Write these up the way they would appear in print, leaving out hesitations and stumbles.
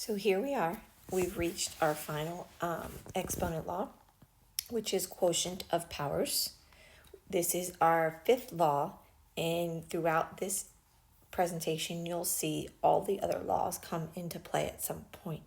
So here we are. We've reached our final exponent law, which is quotient of powers. This is our fifth law, and throughout this presentation, you'll see all the other laws come into play at some point.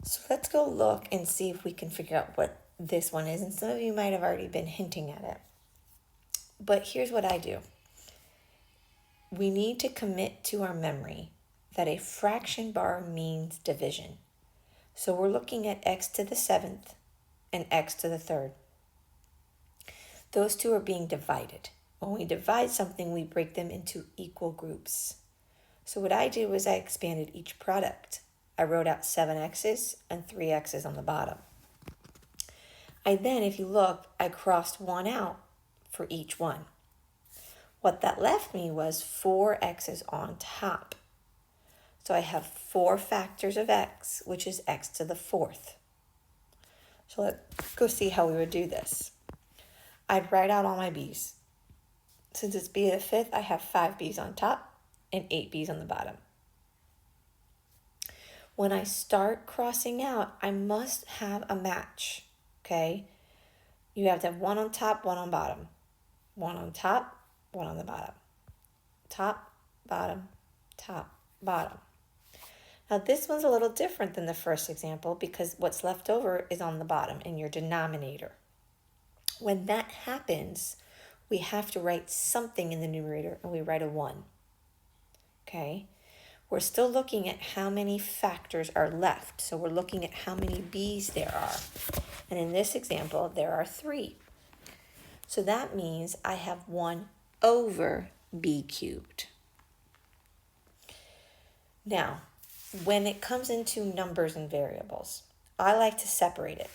So let's go look and see if we can figure out what this one is. And some of you might have already been hinting at it. But here's what I do. We need to commit to our memory that a fraction bar means division. So we're looking at x to the 7th and x to the 3rd. Those two are being divided. When we divide something, we break them into equal groups. So what I did was I expanded each product. I wrote out 7x's and 3x's on the bottom. I then, if you look, I crossed one out for each one. What that left me was 4x's on top. So I have 4 factors of x, which is x to the 4th. So let's go see how we would do this. I'd write out all my b's. Since it's b to the 5th, I have 5 b's on top and 8 b's on the bottom. When I start crossing out, I must have a match, okay? You have to have 1 on top, 1 on bottom. 1 on top, 1 on the bottom. Top, bottom, top, bottom. Now this one's a little different than the first example because what's left over is on the bottom in your denominator. When that happens, we have to write something in the numerator and we write a 1. Okay? We're still looking at how many factors are left. So we're looking at how many b's there are. And in this example, there are 3. So that means I have 1 over b cubed. Now, when it comes into numbers and variables, I like to separate it.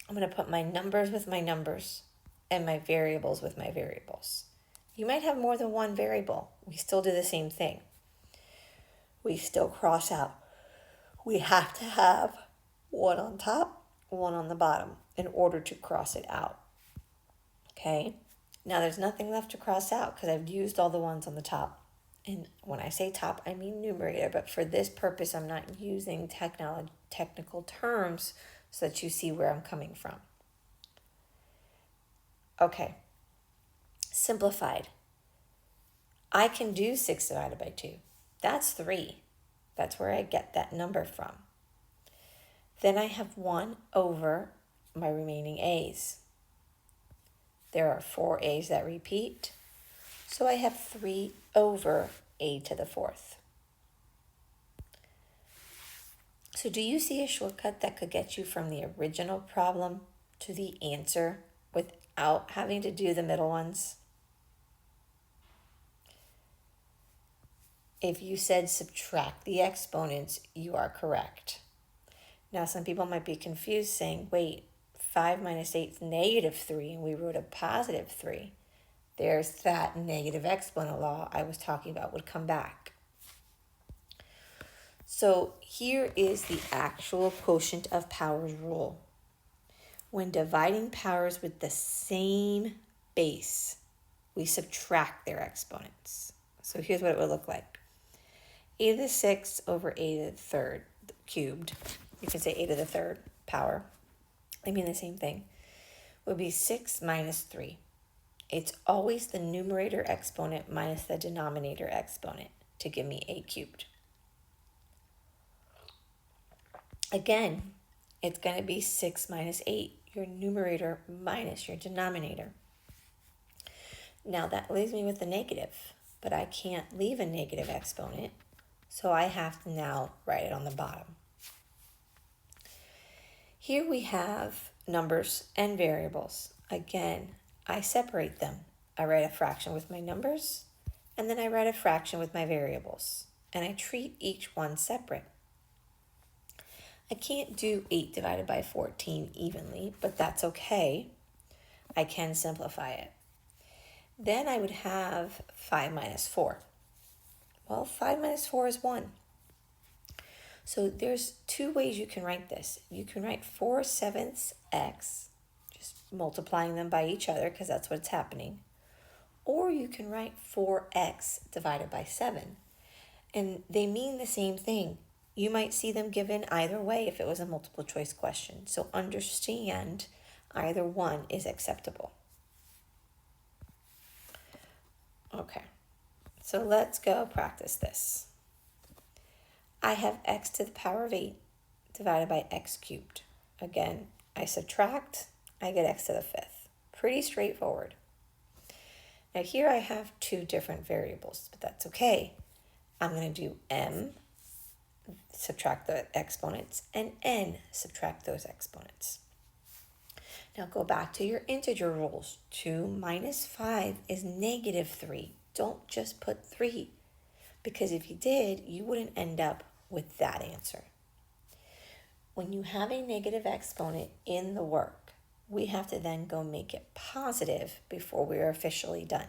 I'm going to put my numbers with my numbers and my variables with my variables. You might have more than one variable. We still do the same thing. We still cross out. We have to have 1 on top, 1 on the bottom in order to cross it out. Okay? Now there's nothing left to cross out because I've used all the ones on the top. And when I say top, I mean numerator. But for this purpose, I'm not using technical terms so that you see where I'm coming from. Okay. Simplified. I can do 6 divided by 2. That's 3. That's where I get that number from. Then I have 1 over my remaining a's. There are 4 a's that repeat. So I have 3 over a to the 4th. So do you see a shortcut that could get you from the original problem to the answer without having to do the middle ones? If you said subtract the exponents, you are correct. Now some people might be confused saying, wait, 5 minus 8 is negative 3 and we wrote a positive 3. There's that negative exponent law I was talking about would come back. So here is the actual quotient of powers rule. When dividing powers with the same base, we subtract their exponents. So here's what it would look like. A to the 6th over a to the 3rd cubed. You can say a to the 3rd power. They mean the same thing. Would be 6 minus 3. It's always the numerator exponent minus the denominator exponent to give me a cubed. Again, it's going to be 6 minus 8, your numerator minus your denominator. Now that leaves me with a negative, but I can't leave a negative exponent, so I have to now write it on the bottom. Here we have numbers and variables. Again, I separate them. I write a fraction with my numbers, and then I write a fraction with my variables, and I treat each one separate. I can't do 8 divided by 14 evenly, but that's okay. I can simplify it. Then I would have 5 minus 4. Well, 5 minus 4 is 1. So there's 2 ways you can write this. You can write 4/7 x, just multiplying them by each other because that's what's happening. Or you can write 4x divided by 7. And they mean the same thing. You might see them given either way if it was a multiple choice question. So understand either one is acceptable. Okay, so let's go practice this. I have x to the power of 8 divided by x cubed. Again, I subtract, I get x to the 5th. Pretty straightforward. Now here I have two different variables, but that's okay. I'm going to do m, subtract the exponents, and n, subtract those exponents. Now go back to your integer rules. 2 minus 5 is negative 3. Don't just put 3, because if you did, you wouldn't end up with that answer. When you have a negative exponent in the work, we have to then go make it positive before we are officially done.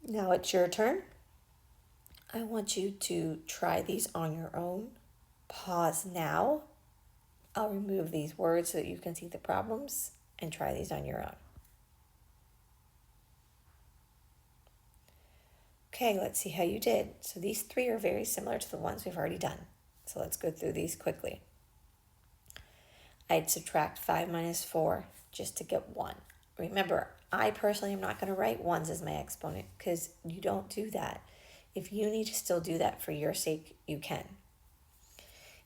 Now it's your turn. I want you to try these on your own. Pause now. I'll remove these words so that you can see the problems and try these on your own. Okay, let's see how you did. So these three are very similar to the ones we've already done. So let's go through these quickly. I'd subtract 5 minus 4 just to get 1. Remember, I personally am not going to write 1s as my exponent because you don't do that. If you need to still do that for your sake, you can.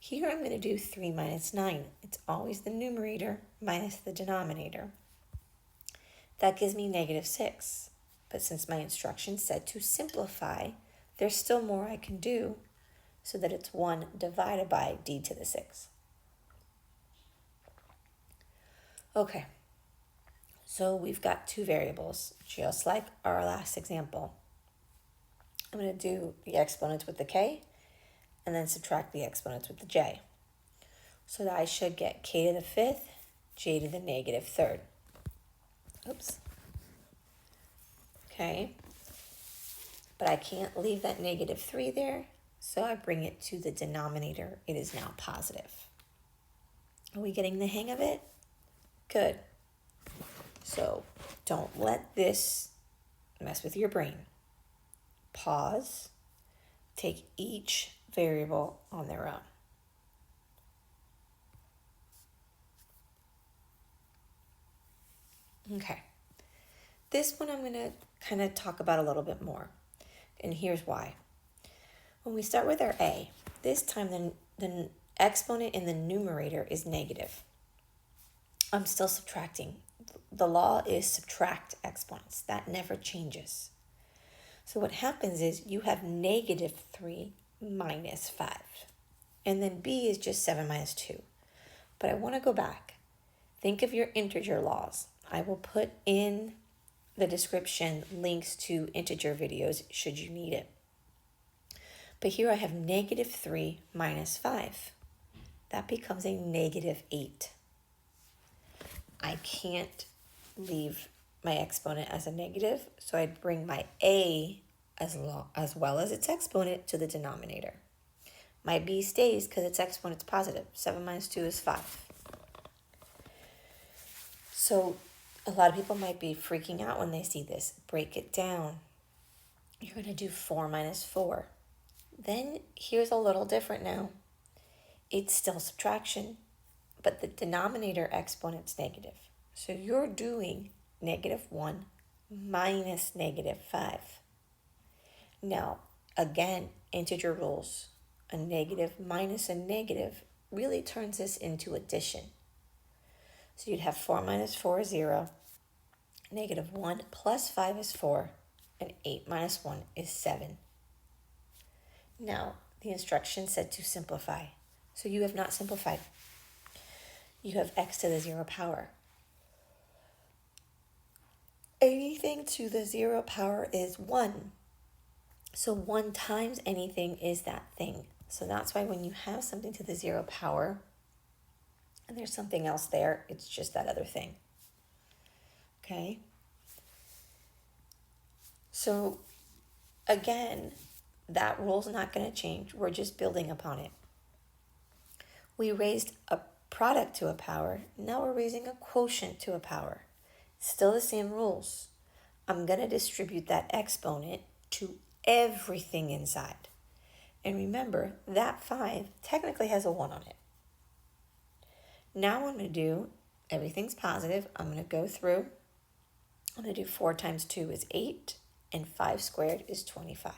Here I'm going to do 3 minus 9. It's always the numerator minus the denominator. That gives me negative 6. But since my instructions said to simplify, there's still more I can do so that it's 1 divided by d to the 6. Okay, so we've got two variables, just like our last example. I'm going to do the exponents with the k and then subtract the exponents with the j. So that I should get k to the 5th, j to the negative 3rd. Oops. Okay, but I can't leave that negative 3 there, so I bring it to the denominator. It is now positive. Are we getting the hang of it? Good. So don't let this mess with your brain. Pause. Take each variable on their own. Okay. This one I'm going to kind of talk about a little bit more. And here's why. When we start with our a, this time the exponent in the numerator is negative. I'm still subtracting. The law is subtract exponents. That never changes. So what happens is you have negative 3 minus 5. And then b is just 7 minus 2. But I want to go back. Think of your integer laws. I will put in the description links to integer videos should you need it. But here I have negative 3 minus 5. That becomes a negative 8. I can't leave my exponent as a negative, so I'd bring my a as well as its exponent to the denominator. My b stays because its exponent's positive. 7 minus 2 is 5. So a lot of people might be freaking out when they see this. Break it down. You're going to do 4 minus 4. Then here's a little different now. It's still subtraction, but the denominator exponent's negative. So you're doing negative 1 minus negative 5. Now, again, integer rules. A negative minus a negative really turns this into addition. So you'd have 4 minus 4 is 0. Negative 1 plus 5 is 4. And 8 minus 1 is 7. Now, the instruction said to simplify. So you have not simplified. You have x to the 0 power. Anything to the 0 power is 1. So 1 times anything is that thing. So that's why when you have something to the 0 power, and there's something else there, it's just that other thing. Okay? So again, that rule's not going to change. We're just building upon it. We raised a product to a power. Now we're raising a quotient to a power. Still the same rules. I'm going to distribute that exponent to everything inside. And remember, that 5 technically has a 1 on it. Now what I'm going to do, everything's positive. I'm going to go through. I'm going to do 4 times 2 is 8, and 5 squared is 25.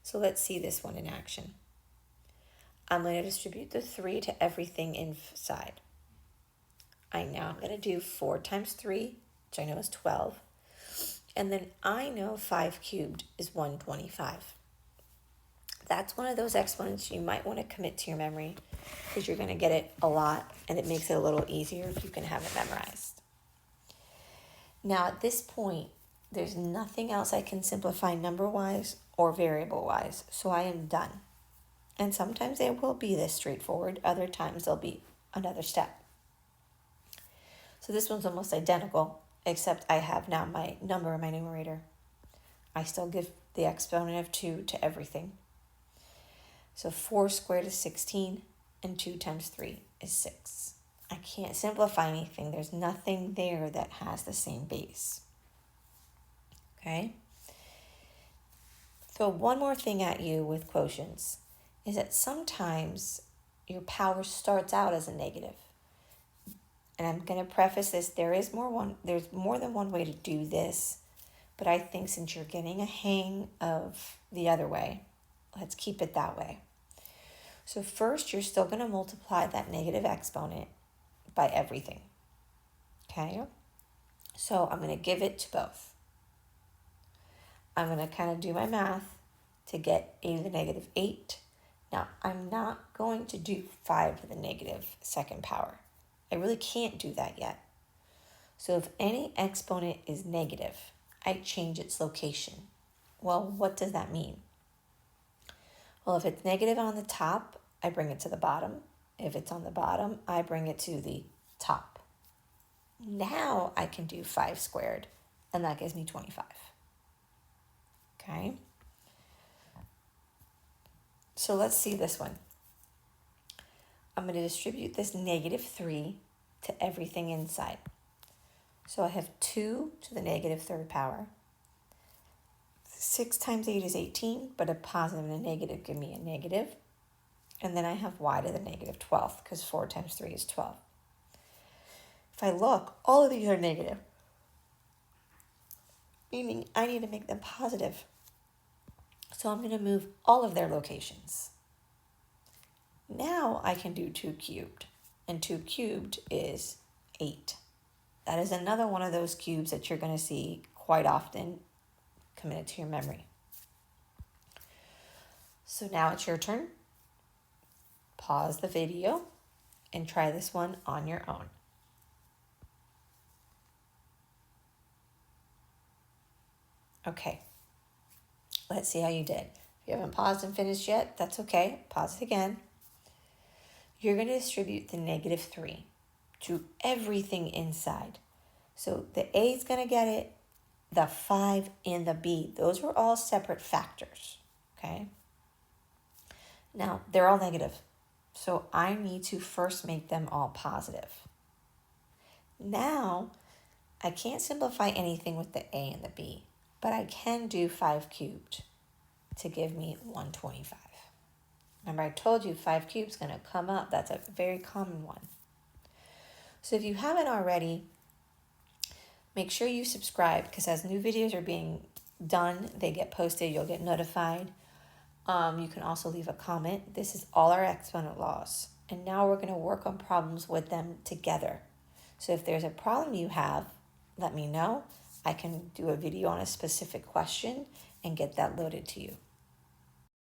So let's see this one in action. I'm going to distribute the 3 to everything inside. I'm going to do 4 times 3, which I know is 12. And then I know 5 cubed is 125. That's one of those exponents you might want to commit to your memory because you're going to get it a lot, and it makes it a little easier if you can have it memorized. Now at this point, there's nothing else I can simplify number-wise or variable-wise, so I am done. And sometimes they will be this straightforward, other times they'll be another step. So this one's almost identical, except I have now my number in my numerator. I still give the exponent of 2 to everything. So 4 squared is 16, and 2 times 3 is 6. I can't simplify anything. There's nothing there that has the same base. Okay? Throw one more thing at you with quotients, is that sometimes your power starts out as a negative. And I'm going to preface this, there's more than one way to do this, but I think since you're getting a hang of the other way, let's keep it that way. So first, you're still going to multiply that negative exponent by everything. Okay? So I'm going to give it to both. I'm going to kind of do my math to get a to the negative 8. Now, I'm not going to do 5 to the negative second power. I really can't do that yet. So if any exponent is negative, I change its location. Well, what does that mean? Well, if it's negative on the top, I bring it to the bottom. If it's on the bottom, I bring it to the top. Now I can do 5 squared, and that gives me 25. Okay? So let's see this one. I'm going to distribute this negative 3 to everything inside. So I have 2 to the negative third power. 6 times 8 is 18, but a positive and a negative give me a negative. And then I have y to the negative 12th, because 4 times 3 is 12. If I look, all of these are negative, meaning I need to make them positive. So I'm going to move all of their locations. Now I can do 2 cubed, and 2 cubed is 8. That is another one of those cubes that you're going to see quite often committed to your memory. So now it's your turn. Pause the video and try this one on your own. Okay, let's see how you did. If you haven't paused and finished yet, that's okay. Pause it again. You're going to distribute the negative 3 to everything inside. So the A is going to get it, the 5 and the B. Those are all separate factors, okay? Now, they're all negative. So I need to first make them all positive. Now, I can't simplify anything with the A and the B, but I can do 5 cubed to give me 125. Remember, I told you 5 cubed is going to come up. That's a very common one. So if you haven't already, make sure you subscribe, because as new videos are being done, they get posted, you'll get notified. You can also leave a comment. This is all our exponent laws. And now we're going to work on problems with them together. So if there's a problem you have, let me know. I can do a video on a specific question and get that loaded to you.